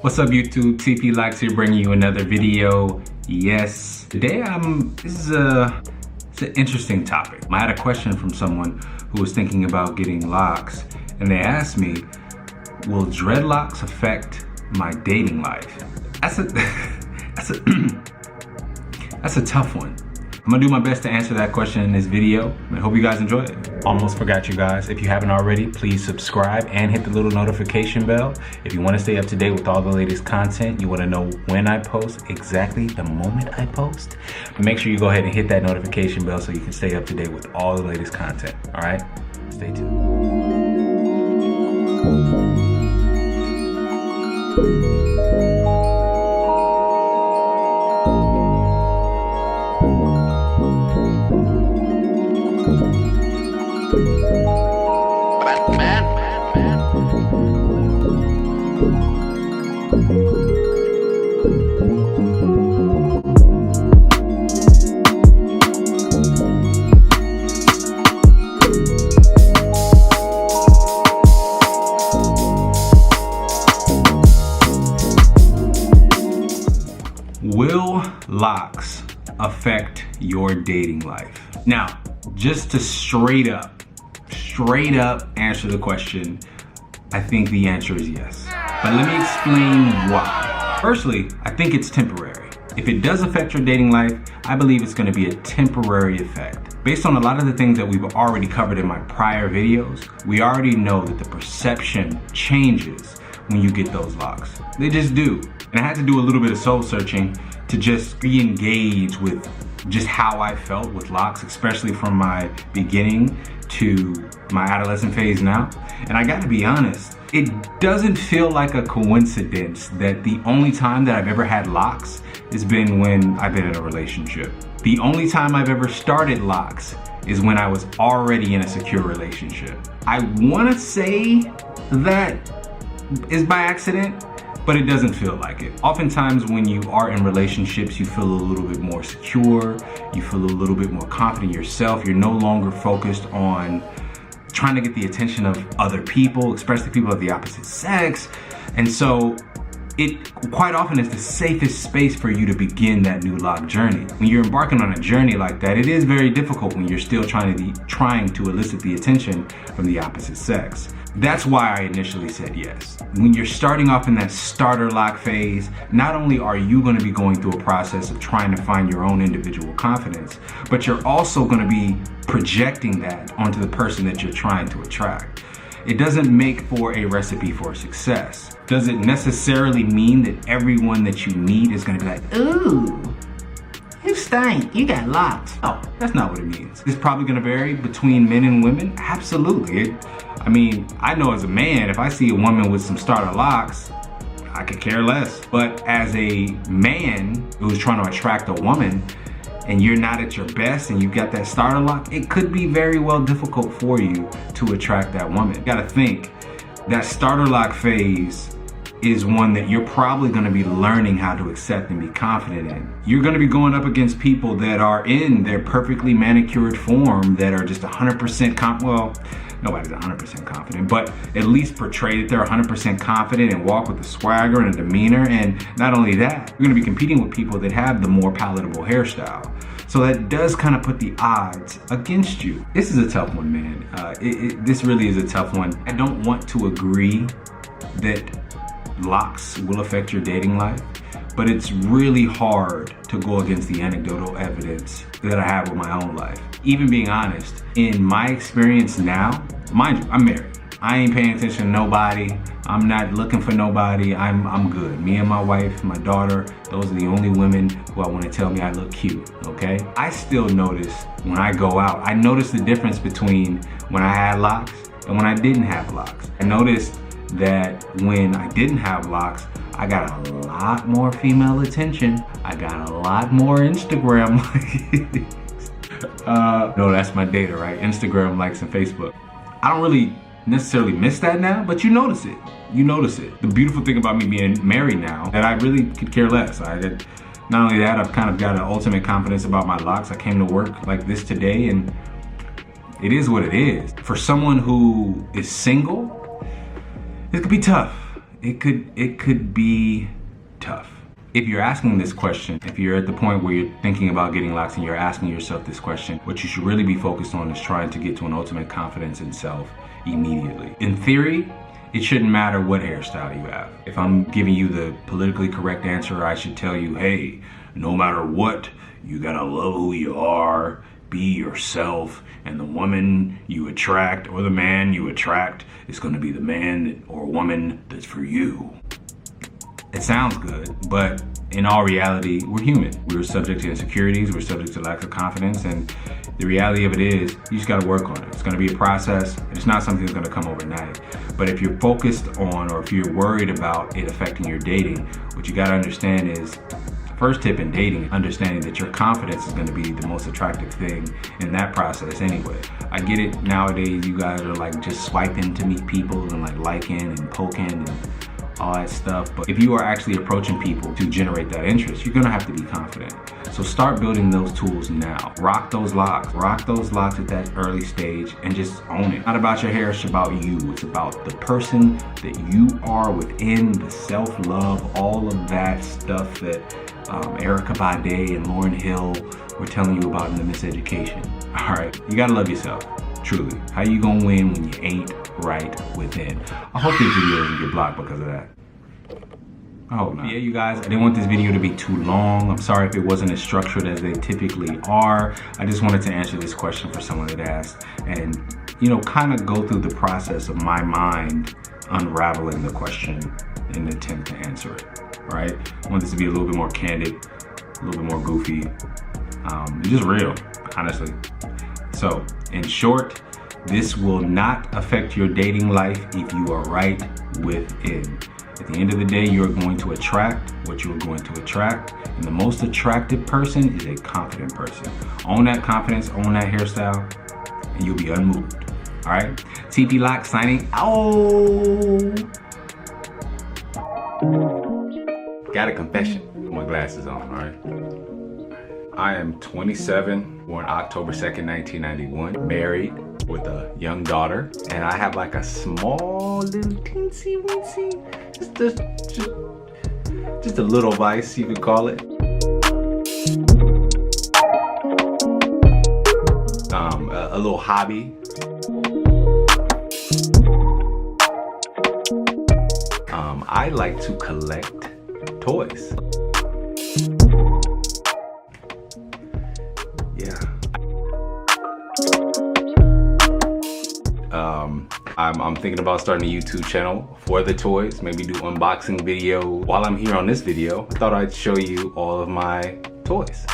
What's up YouTube, TP Locks here bringing you another video. Yes, today this is an interesting topic. I had a question from someone who was thinking about getting locks, and they asked me, will dreadlocks affect my dating life? That's a tough one. I'm gonna do my best to answer that question in this video. I hope you guys enjoy it. Almost forgot you guys. If you haven't already, please subscribe and hit the little notification bell. If you wanna stay up to date with all the latest content, you wanna know when I post, exactly the moment I post, make sure you go ahead and hit that notification bell so you can stay up to date with all the latest content, all right? Stay tuned. Will locks affect your dating life? Now, just to straight up answer the question, I think the answer is yes. But let me explain why. Firstly, I think it's temporary. If it does affect your dating life, I believe it's gonna be a temporary effect. Based on a lot of the things that we've already covered in my prior videos, we already know that the perception changes when you get those locks. They just do. And I had to do a little bit of soul searching to just re-engage with just how I felt with locks, especially from my beginning to my adolescent phase now. And I gotta be honest, it doesn't feel like a coincidence that the only time that I've ever had locks has been when I've been in a relationship. The only time I've ever started locks is when I was already in a secure relationship. I wanna say that is by accident, but it doesn't feel like it. Oftentimes when you are in relationships, you feel a little bit more secure, you feel a little bit more confident in yourself, you're no longer focused on trying to get the attention of other people, especially people of the opposite sex. And so it quite often is the safest space for you to begin that new lock journey. When you're embarking on a journey like that, it is very difficult when you're still trying to elicit the attention from the opposite sex. That's why I initially said yes. When you're starting off in that starter lock phase, not only are you going to be going through a process of trying to find your own individual confidence, but you're also going to be projecting that onto the person that you're trying to attract. It doesn't make for a recipe for success. Does it necessarily mean that everyone that you meet is going to be like, ooh, you stink, you got locks? Oh, that's not what it means. It's probably going to vary between men and women. Absolutely. I mean, I know as a man, if I see a woman with some starter locks, I could care less. But as a man who's trying to attract a woman and you're not at your best and you got that starter lock, it could be very well difficult for you to attract that woman. You gotta think, that starter lock phase is one that you're probably gonna be learning how to accept and be confident in. You're gonna be going up against people that are in their perfectly manicured form that are just 100% well, nobody's 100% confident, but at least portray that they're 100% confident and walk with a swagger and a demeanor. And not only that, you're gonna be competing with people that have the more palatable hairstyle. So that does kind of put the odds against you. This is a tough one, man. This really is a tough one. I don't want to agree that locks will affect your dating life, but it's really hard to go against the anecdotal evidence that I have with my own life. Even being honest, in my experience now, mind you, I'm married. I ain't paying attention to nobody. I'm not looking for nobody. I'm good. Me and my wife, my daughter, those are the only women who I want to tell me I look cute, okay? I still notice when I go out, I notice the difference between when I had locks and when I didn't have locks. I noticed that when I didn't have locks, I got a lot more female attention. I got a lot more Instagram likes. No, that's my data, right? Instagram likes and Facebook. I don't really necessarily miss that now, but you notice it. You notice it. The beautiful thing about me being married now, that I really could care less. Not only that, I've kind of got an ultimate confidence about my locks. I came to work like this today and it is what it is. For someone who is single, it could be tough. it could be tough. If you're asking this question, if you're at the point where you're thinking about getting locks and you're asking yourself this question, what you should really be focused on is trying to get to an ultimate confidence in self immediately. In theory, it shouldn't matter what hairstyle you have. If I'm giving you the politically correct answer, I should tell you, hey, no matter what, you gotta love who you are, be yourself, and the woman you attract or the man you attract is gonna be the man or woman that's for you. It sounds good, but in all reality, we're human. We're subject to insecurities, we're subject to lack of confidence, and the reality of it is, you just gotta work on it. It's gonna be a process, it's not something that's gonna come overnight. But if you're focused on, or if you're worried about it affecting your dating, what you gotta understand is, first tip in dating, understanding that your confidence is gonna be the most attractive thing in that process anyway. I get it, nowadays you guys are like just swiping to meet people and like liking and poking and all that stuff. But if you are actually approaching people to generate that interest, you're gonna have to be confident. So start building those tools now. Rock those locks at that early stage and just own it. Not about your hair, it's about you. It's about the person that you are within, the self-love, all of that stuff that Erica Bade and Lauryn Hill were telling you about in the Miseducation. All right, you gotta love yourself, truly. How you gonna win when you ain't right within? I hope this video doesn't get blocked because of that. I hope not. Yeah, you guys, I didn't want this video to be too long. I'm sorry if it wasn't as structured as they typically are. I just wanted to answer this question for someone that asked and, you know, kind of go through the process of my mind unraveling the question in an attempt to answer it, right? I want this to be a little bit more candid, a little bit more goofy, just real, honestly. So, in short, this will not affect your dating life if you are right within. At the end of the day, you're going to attract what you're going to attract. And the most attractive person is a confident person. Own that confidence, own that hairstyle, and you'll be unmoved. All right? TP Lock signing out. Got a confession. Put my glasses on, all right? I am 27, born October 2nd, 1991, married with a young daughter, and I have like a small little teensy weensy, just a little vice, you could call it. A little hobby. I like to collect toys. Yeah. I'm thinking about starting a YouTube channel for the toys, maybe do unboxing video. While I'm here on this video, I thought I'd show you all of my toys.